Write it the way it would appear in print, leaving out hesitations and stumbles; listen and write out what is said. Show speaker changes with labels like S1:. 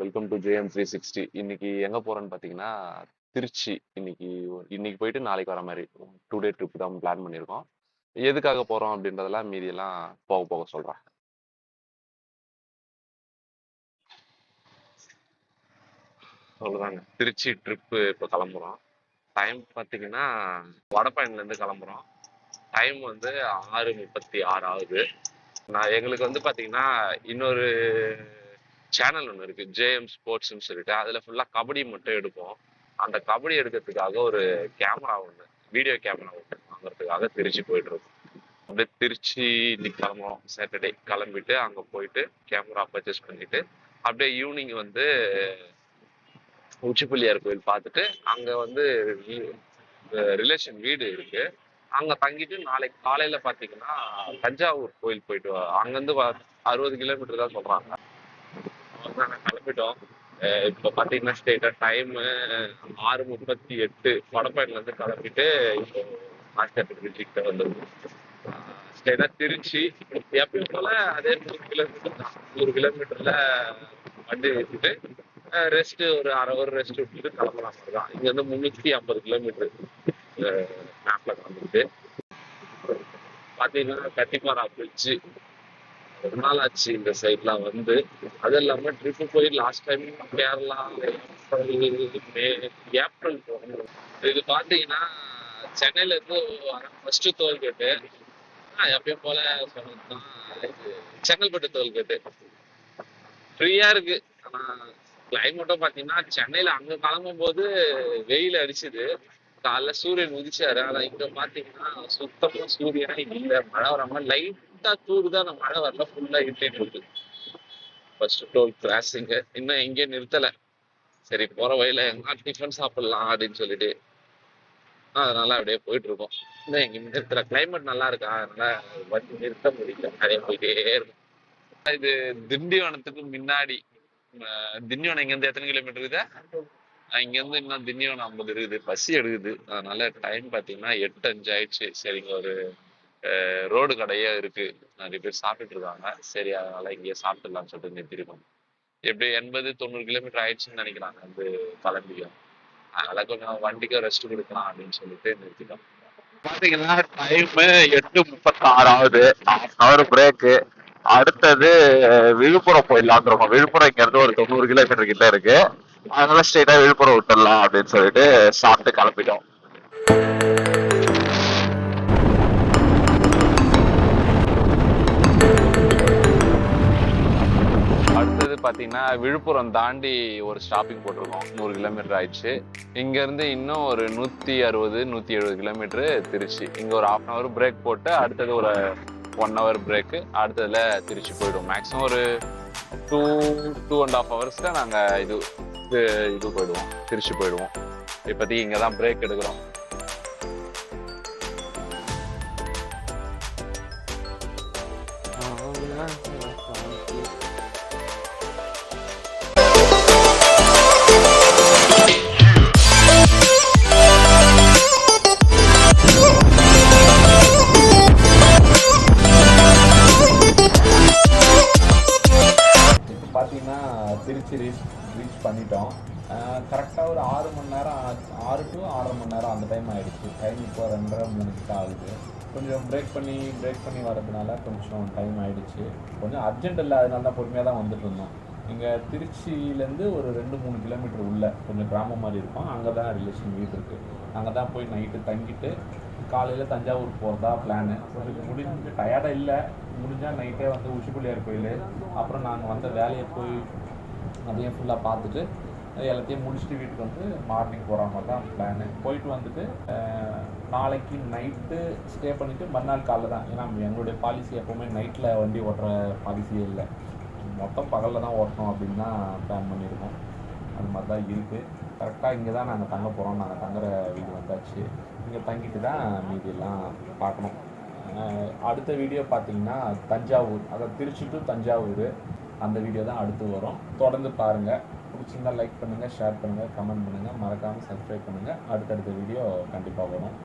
S1: Welcome to JM 360. இன்னைக்கு எங்க போறோம்னு பாத்தீங்கன்னா திருச்சி. இன்னைக்கு இன்னைக்கு போயிட்டு நாளைக்கு வர மாதிரி 2 டே ட்ரிப் தான் பிளான் பண்ணியிருக்கோம். எதுக்காக போறோம் அப்படின்றதெல்லாம் மீதி எல்லாம் போக போக சொல்றேன். அவ்வளவுதாங்க, திருச்சி ட்ரிப்பு இப்போ கிளம்புறோம். டைம் பார்த்தீங்கன்னா வடபழனில இருந்து கிளம்புறோம். டைம் வந்து 6:36 ஆகுது. எங்களுக்கு வந்து பாத்தீங்கன்னா இன்னொரு சேனல் ஒன்று இருக்கு, ஜேஎம் ஸ்போர்ட்ஸ்னு சொல்லிட்டு. அதுல ஃபுல்லா கபடி மட்டும் எடுப்போம். அந்த கபடி எடுக்கிறதுக்காக ஒரு கேமரா ஒன்று, வீடியோ கேமரா ஒன்று வாங்குறதுக்காக திருச்சி போயிட்டு இருக்கோம். அப்படியே திருச்சி இன்னைக்கு கிளம்புறோம். சாட்டர்டே கிளம்பிட்டு அங்க போயிட்டு கேமரா பர்ச்சேஸ் பண்ணிட்டு அப்படியே ஈவினிங் வந்து உச்சிப்பிள்ளையார் கோயில் பார்த்துட்டு அங்க வந்து ரிலேஷன் வீடு இருக்கு, அங்க தங்கிட்டு நாளைக்கு காலையில பாத்தீங்கன்னா தஞ்சாவூர் கோயில் போயிட்டு அங்கிருந்து 60 கிலோமீட்டர் தான் சொல்றாங்க. நாங்கள் கிளம்பிட்டோம். இப்போ பார்த்தீங்கன்னா ஸ்டேட்டா டைம் 6:38. வடபழனில இருந்து கிளம்பிட்டு இப்போ மார்க்கெட் டிஸ்ட்ரிக்ட வந்துருக்கோம். ஸ்டேட்டா திருச்சி. எப்பயும் போல அதே 100 கிலோமீட்டர் தான். 100 கிலோமீட்டர்ல வண்டி வச்சுட்டு ரெஸ்ட் ஒரு அரை ஒரு ரெஸ்ட் விட்டுட்டு கிளம்பலாம் தான். இங்க இருந்து 350 கிலோமீட்டர் மேப்ல கிளம்பிட்டு பாத்தீங்கன்னா கட்டிப்பாரா பிரிட்ஜு. ரொம்ப நாள் ஆச்சு இந்த சைட்லாம் வந்து. அது இல்லாம ட்ரிப்பு போய் லாஸ்ட் டைம் கேரளா ஏப்ரல் போகணும். இது பாத்தீங்கன்னா சென்னையில இருந்து ஃபர்ஸ்ட் டோல்கேட்டு எப்பயும் போல சொன்னதுதான் இது, செங்கல்பட்டு டோல்கேட்டு ஃப்ரீயா இருக்கு. ஆனா கிளைமேட்டும் பாத்தீங்கன்னா சென்னையில அங்க கிளம்பும் போது வெயில் அடிச்சுது, காலைல சூரியன் உதிச்சாரு. ஆனா இங்க பாத்தீங்கன்னா சுத்தமா சூரியனா இல்ல, மழை வர மாதிரி லைட்டா தூருதான், அந்த மழை வரல, ஃபுல்லா இருட்டிட்டு இருக்கு. ஃபர்ஸ்ட் டோல் கிராசிங்க இன்னும் எங்கேயும் நிறுத்தல. சரி போற வழியில எங்க டிஃபன் சாப்பிடலாம் அப்படின்னு சொல்லிட்டு அதனால அப்படியே போயிட்டு இருக்கோம். இன்னும் எங்க நிறுத்தல. கிளைமேட் நல்லா இருக்கா, அதனால வண்டி நிறுத்த முடியல, நிறைய போயிட்டே இருக்கும். இது திண்டிவனத்துக்கு முன்னாடி. திண்டிவனம் இங்க இருந்து எத்தனை கிலோமீட்டர் இருக்குது? இங்க இருந்து இன்னும் திண்டிவனம் 50 இருக்குது. பசி எடுக்குது, அதனால டைம் பாத்தீங்கன்னா 8:05 ஆயிடுச்சு. சரிங்க, ஒரு ரோடு கடையே இருக்கு, நிறைய பேர் சாப்பிட்டுட்டு இருக்காங்க. சரி அதனால இங்கேயே சாப்பிட்டுலாம்னு சொல்லிட்டு நிறுத்திருக்கோம். எப்படி 80-90 கிலோமீட்டர் ஆயிடுச்சுன்னு நினைக்கிறாங்க வந்து கிளம்பியும். அதனால கொஞ்சம் வண்டிக்கும் ரெஸ்ட் கொடுக்கலாம் அப்படின்னு சொல்லிட்டு நிறுத்திட்டோம். பாத்தீங்கன்னா டைம் 8:36 ஆகுது. Half break. அடுத்தது விழுப்புரம் போயிடலாம் இருக்கோம். விழுப்புரம் இங்க இருந்து ஒரு 90 கிலோமீட்டர் கிட்ட இருக்கு. அதனால ஸ்ட்ரெயிட்டா விழுப்புரம் விட்டுடலாம் அப்படின்னு சொல்லிட்டு சாப்பிட்டு கிளம்பிட்டோம். அடுத்தது பாத்தீங்கன்னா விழுப்புரம் தாண்டி ஒரு ஸ்டாப்பிங் போட்டிருக்கோம். 100 கிலோமீட்டர் ஆயிடுச்சு. இங்க இருந்து இன்னும் ஒரு 160-170 கிலோமீட்டர் திருச்சி. இங்க ஒரு 1/2 hour பிரேக் போட்டு அடுத்தது ஒரு 1 hour பிரேக்கு. அடுத்ததுல திருச்சி போயிடுவோம். மேக்ஸிமம் ஒரு 2-2.5 ஹவர்ஸ்ல நாங்க இது போயிடுவோம், திருச்சி போயிடுவோம். இப்போதைக்கு இங்கதான் பிரேக் எடுக்கிறோம். பார்த்தீங்கன்னா திருச்சி ரீச் பண்ணிட்டோம். கரெக்டாக ஒரு 6 மணி நேரம், 6 to 6.5 மணி நேரம் அந்த டைம் ஆகிடுச்சு. டைம் இப்போ 2:30-3 கிட்ட ஆகுது. கொஞ்சம் பிரேக் பண்ணி வரதுனால கொஞ்சம் டைம் ஆகிடுச்சு. கொஞ்சம் அர்ஜென்ட் இல்லை, அதனால தான் பொறுமையாக தான் வந்துட்டு இருந்தோம். இங்கே திருச்சியிலேருந்து ஒரு 2-3 கிலோமீட்டர் உள்ள கொஞ்சம் கிராமம் மாதிரி இருக்கும். அங்கே தான் ரிலேஷன் வீடு இருக்குது. அங்கே தான் போய் நைட்டு தங்கிட்டு காலையில் தஞ்சாவூர் போகிறதா பிளானு. முடிஞ்சு டயர்டாக இல்லை, முடிஞ்சால் நைட்டே வந்து உச்சிப்பிள்ளையார் கோயில், அப்புறம் நாங்கள் வந்த வேலையை போய் அதையும் ஃபுல்லாக பார்த்துட்டு எல்லாத்தையும் முடிச்சுட்டு வீட்டுக்கு வந்து மார்னிங் போகிற மாதிரி தான் பிளானு. போயிட்டு வந்துட்டு நாளைக்கு நைட்டு ஸ்டே பண்ணிவிட்டு மறுநாள் காலைல தான். ஏன்னா எங்களுடைய பாலிசி எப்போவுமே நைட்டில் வண்டி ஓட்டுற பாலிசியே இல்லை, மொத்தம் பகலில் தான் ஓட்டணும் அப்படின்னு தான் பிளான் பண்ணியிருக்கோம். அது மாதிரி தான் இருக்குது. கரெக்டாக இங்கே தான் நாங்கள் தங்க போகிறோம். நாங்கள் தங்குற வீடு வந்தாச்சு. இங்கே தங்கிட்டு தான் மீதியெல்லாம் பார்க்கணும். அடுத்த வீடியோ பார்த்தீங்கன்னா தஞ்சாவூர், அதாவது திருச்சி டு தஞ்சாவூர், அந்த வீடியோ தான் அடுத்து வரும். தொடர்ந்து பாருங்கள். பிடிச்சிருந்தால் லைக் பண்ணுங்கள், ஷேர் பண்ணுங்கள், கமெண்ட் பண்ணுங்கள், மறக்காமல் சப்ஸ்கிரைப் பண்ணுங்கள். அடுத்தடுத்த வீடியோ கண்டிப்பாக வரும்.